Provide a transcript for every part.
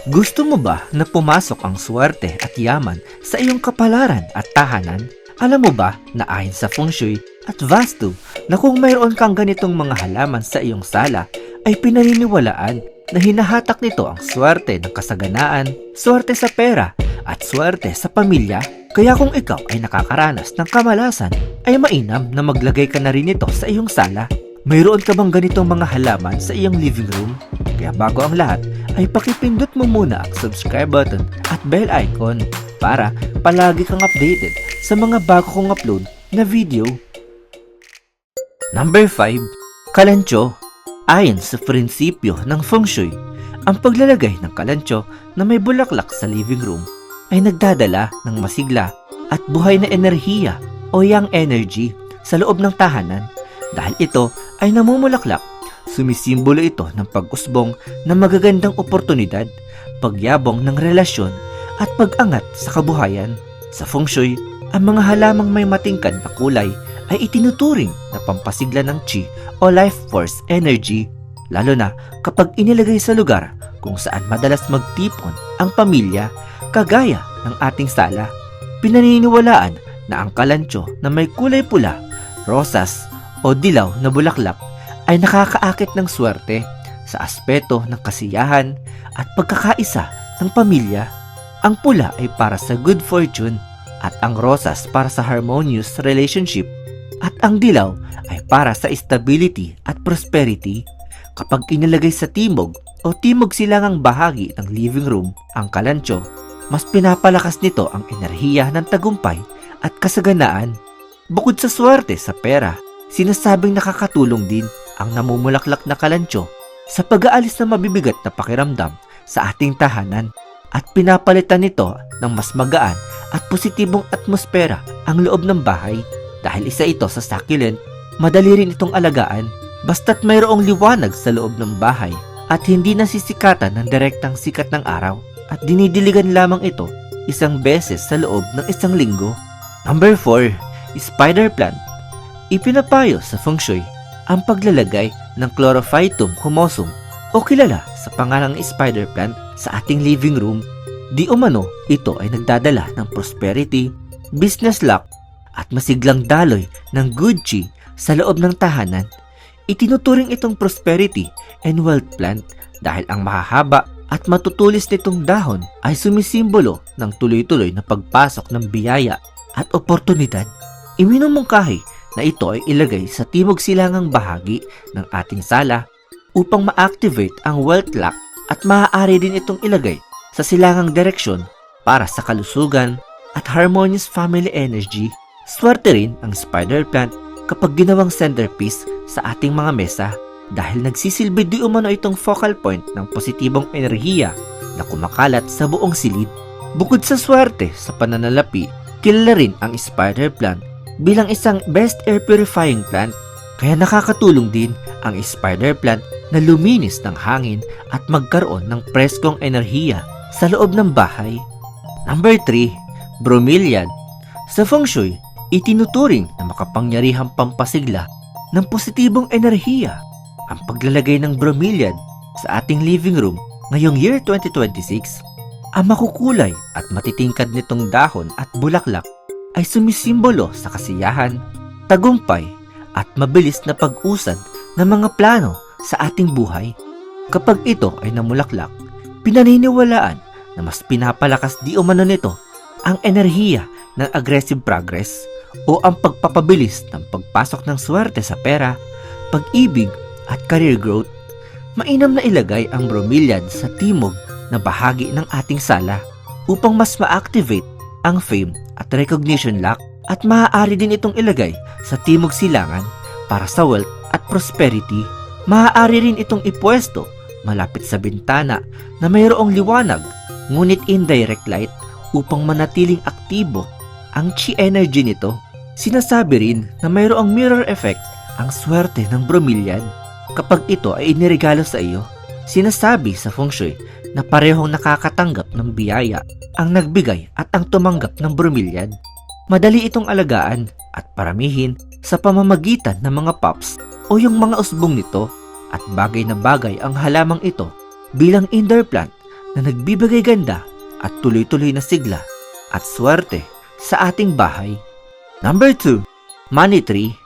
Gusto mo ba na pumasok ang swerte at yaman sa iyong kapalaran at tahanan? Alam mo ba na ayon sa Feng Shui at Vastu na kung mayroon kang ganitong mga halaman sa iyong sala ay pinaniniwalaan na hinahatak nito ang swerte ng kasaganaan, swerte sa pera at swerte sa pamilya? Kaya kung ikaw ay nakakaranas ng kamalasan ay mainam na maglagay ka na rin nito sa iyong sala. Mayroon ka bang ganitong mga halaman sa iyong living room? Kaya bago ang lahat ay pakipindot mo muna ang subscribe button at bell icon para palagi kang updated sa mga bago kong upload na video. Number 5. Kalancho. Ayon sa prinsipyo ng Feng Shui, ang paglalagay ng kalancho na may bulaklak sa living room ay nagdadala ng masigla at buhay na enerhiya o yang energy sa loob ng tahanan. Dahil ito ay namumulaklak, sumisimbolo ito ng pag-usbong ng magagandang oportunidad, pagyabong ng relasyon at pag-angat sa kabuhayan. Sa Feng Shui, ang mga halamang may matingkad na kulay ay itinuturing na pampasigla ng chi o life force energy, lalo na kapag inilagay sa lugar kung saan madalas magtipon ang pamilya, kagaya ng ating sala. Pinaniniwalaan na ang kalancho na may kulay pula, rosas o dilaw na bulaklak ay nakakaakit ng swerte sa aspeto ng kasiyahan at pagkakaisa ng pamilya. Ang pula ay para sa good fortune at ang rosas para sa harmonious relationship at ang dilaw ay para sa stability at prosperity. Kapag inilagay sa timog o timog silangang bahagi ng living room ang kalancho, mas pinapalakas nito ang enerhiya ng tagumpay at kasaganaan. Bukod sa swerte sa pera, sinasabing nakakatulong din ang namumulaklak na kalancho sa pag-aalis ng mabibigat na pakiramdam sa ating tahanan at pinapalitan nito ng mas magaan at positibong atmosfera ang loob ng bahay. Dahil isa ito sa succulent, madali rin itong alagaan basta't mayroong liwanag sa loob ng bahay at hindi nasisikatan ng direktang sikat ng araw at dinidiligan lamang ito isang beses sa loob ng isang linggo. Number 4. Spider plant. Ipinapayo sa Feng Shui ang paglalagay ng Chlorophytum humosum o kilala sa pangalang spider plant sa ating living room. Di umano, ito ay nagdadala ng prosperity, business luck, at masiglang daloy ng good chi sa loob ng tahanan. Itinuturing itong prosperity and wealth plant dahil ang mahahaba at matutulis nitong dahon ay sumisimbolo ng tuloy-tuloy na pagpasok ng biyaya at oportunidad. Iminumungkahi na ito ay ilagay sa timog silangang bahagi ng ating sala upang ma-activate ang wealth luck at maaari din itong ilagay sa silangang direksyon para sa kalusugan at harmonious family energy. Swerte rin ang spider plant kapag ginawang centerpiece sa ating mga mesa dahil nagsisilbi di umano itong focal point ng positibong enerhiya na kumakalat sa buong silid. Bukod sa swerte sa pananalapi, kilala rin ang spider plant bilang isang best air purifying plant, kaya nakakatulong din ang spider plant na luminis ng hangin at magkaroon ng preskong enerhiya sa loob ng bahay. Number 3. Bromeliad. Sa Feng Shui, itinuturing na makapangyarihang pampasigla ng positibong enerhiya ang paglalagay ng bromeliad sa ating living room ngayong year 2026. Ang makukulay at matitingkad nitong dahon at bulaklak ay sumisimbolo sa kasiyahan, tagumpay at mabilis na pag-usad ng mga plano sa ating buhay. Kapag ito ay namulaklak, pinaniniwalaan na mas pinapalakas di umano nito ang enerhiya ng aggressive progress o ang pagpapabilis ng pagpasok ng swerte sa pera, pag-ibig at career growth. Mainam na ilagay ang bromeliad sa timog na bahagi ng ating sala upang mas ma-activate ang fame at recognition luck, at maaari din itong ilagay sa timog silangan para sa wealth at prosperity. Maaari rin itong ipwesto malapit sa bintana na mayroong liwanag ngunit indirect light upang manatiling aktibo ang chi energy nito. Sinasabi rin na mayroong mirror effect ang swerte ng bromeliad kapag ito ay iniregalo sa iyo. Sinasabi sa Feng Shui na parehong nakakatanggap ng biyaya ang nagbigay at ang tumanggap ng bromeliad. Madali itong alagaan at paramihin sa pamamagitan ng mga pops o yung mga usbong nito, at bagay na bagay ang halamang ito bilang indoor plant na nagbibigay ganda at tuloy-tuloy na sigla at swerte sa ating bahay. Number 2, Money Tree.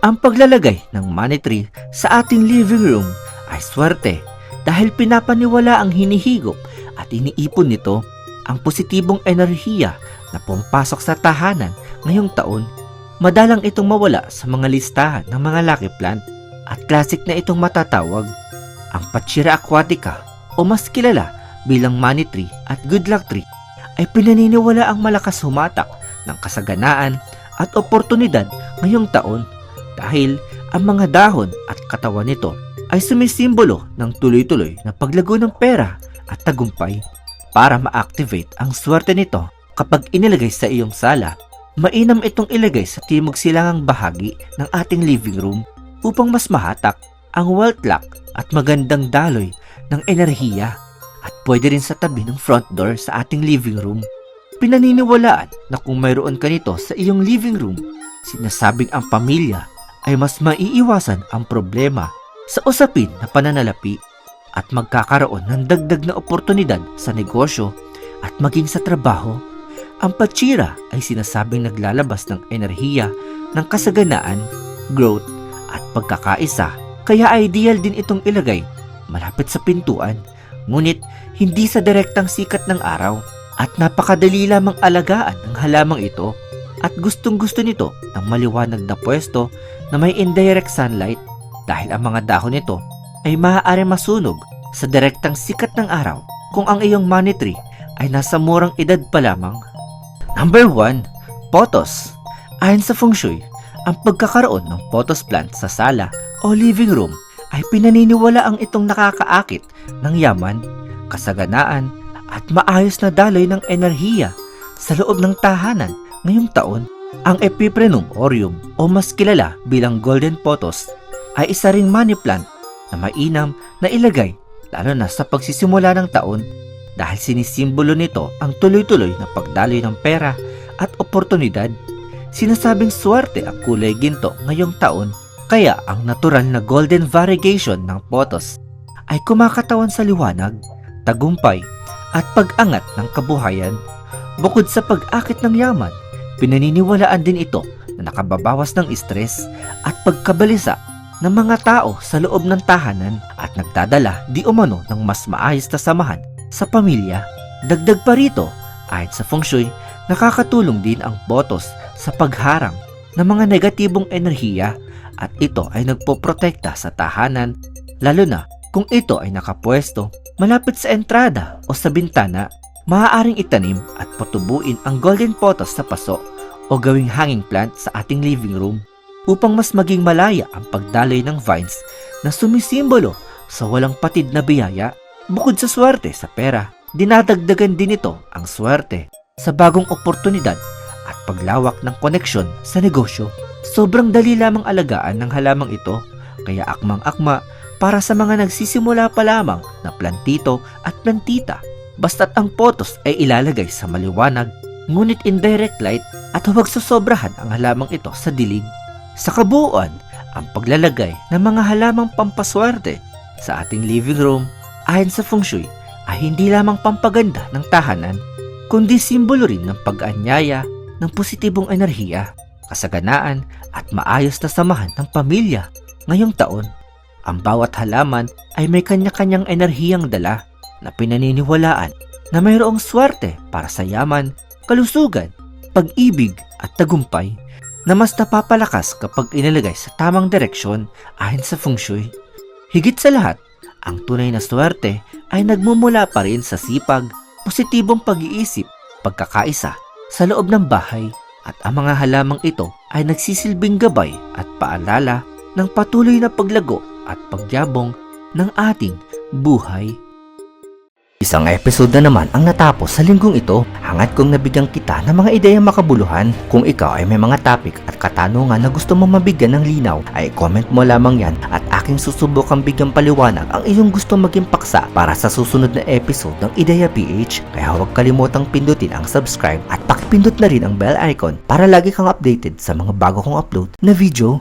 Ang paglalagay ng money tree sa ating living room ay swerte dahil pinapaniwala ang hinihigop at iniipon nito ang positibong enerhiya na pumapasok sa tahanan ngayong taon. Madalang itong mawala sa mga listahan ng mga lucky plant at classic na itong matatawag ang Pachira aquatica o mas kilala bilang money tree at good luck tree ay pinaniniwala ang malakas humatak ng kasaganaan at oportunidad ngayong taon dahil ang mga dahon at katawan nito ay sumisimbolo ng tuloy-tuloy na paglago ng pera at tagumpay. Para ma-activate ang swerte nito kapag inilagay sa iyong sala, mainam itong ilagay sa timog silangang bahagi ng ating living room upang mas mahatak ang wealth luck at magandang daloy ng enerhiya at pwede rin sa tabi ng front door sa ating living room. Pinaniniwalaan na kung mayroon ka nito sa iyong living room, sinasabing ang pamilya ay mas maiiwasan ang problema sa usapin na pananalapi at magkakaroon ng dagdag na oportunidad sa negosyo at maging sa trabaho. Ang Pachira ay sinasabing naglalabas ng enerhiya ng kasaganaan, growth at pagkakaisa, kaya ideal din itong ilagay malapit sa pintuan, ngunit hindi sa direktang sikat ng araw at napakadali lamang alagaan ng halamang ito at gustong-gusto nito ng maliwanag na pwesto na may indirect sunlight dahil ang mga dahon nito ay maaari masunog sa direktang sikat ng araw kung ang iyong money tree ay nasa murang edad pa lamang. Number 1, Potos. Ayon sa Feng Shui, ang pagkakaroon ng potos plant sa sala o living room ay pinaniniwala ang itong nakakaakit ng yaman, kasaganaan at maayos na daloy ng enerhiya sa loob ng tahanan ngayong taon. Ang Epiprenum aureum o mas kilala bilang golden potos ay isa ring money plant na mainam na ilagay lalo na sa pagsisimula ng taon dahil sinisimbolo nito ang tuloy-tuloy na pagdaloy ng pera at oportunidad. Sinasabing swerte ang kulay ginto ngayong taon, kaya ang natural na golden variegation ng potos ay kumakatawan sa liwanag, tagumpay at pag-angat ng kabuhayan. Bukod sa pag-akit ng yaman, pinaniniwalaan din ito na nakababawas ng stress at pagkabalisa ng mga tao sa loob ng tahanan at nagdadala di umano ng mas maayos na samahan sa pamilya. Dagdag pa rito, ayon sa Feng Shui, nakakatulong din ang potos sa pagharang ng mga negatibong enerhiya at ito ay nagpoprotekta sa tahanan lalo na kung ito ay nakapwesto malapit sa entrada o sa bintana. Maaaring itanim at patubuin ang golden potos sa paso o gawing hanging plant sa ating living room upang mas maging malaya ang pagdaloy ng vines na sumisimbolo sa walang patid na biyaya. Bukod sa swerte sa pera, dinadagdagan din ito ang swerte sa bagong oportunidad at paglawak ng koneksyon sa negosyo. Sobrang dali lamang alagaan ng halamang ito, kaya akmang-akma para sa mga nagsisimula pa lamang na plantito at plantita. Basta't ang potos ay ilalagay sa maliwanag, ngunit indirect light at huwag sosobrahan ang halamang ito sa dilig. Sa kabuuan, ang paglalagay ng mga halamang pampaswerte sa ating living room ayon sa Feng Shui ay hindi lamang pampaganda ng tahanan, kundi simbolo rin ng pag-anyaya ng positibong enerhiya, kasaganaan at maayos na samahan ng pamilya ngayong taon. Ang bawat halaman ay may kanya-kanyang enerhiyang dala na pinaniniwalaan na mayroong swerte para sa yaman, kalusugan, pag-ibig at tagumpay na mas napapalakas kapag inilagay sa tamang direksyon ayon sa Feng Shui. Higit sa lahat, ang tunay na swerte ay nagmumula pa rin sa sipag, positibong pag-iisip, pagkakaisa sa loob ng bahay at ang mga halamang ito ay nagsisilbing gabay at paalala ng patuloy na paglago at pagyabong ng ating buhay. Isang episode na naman ang natapos sa linggong ito. Hangat kong nabigyan kita ng mga ideyang makabuluhan. Kung ikaw ay may mga topic at katanungan na gusto mong mabigyan ng linaw, ay comment mo lamang yan at aking susubukang bigyan paliwanag ang iyong gusto maging paksa para sa susunod na episode ng Ideya PH. Kaya huwag kalimutang pindutin ang subscribe at pakipindot na rin ang bell icon para lagi kang updated sa mga bago kong upload na video.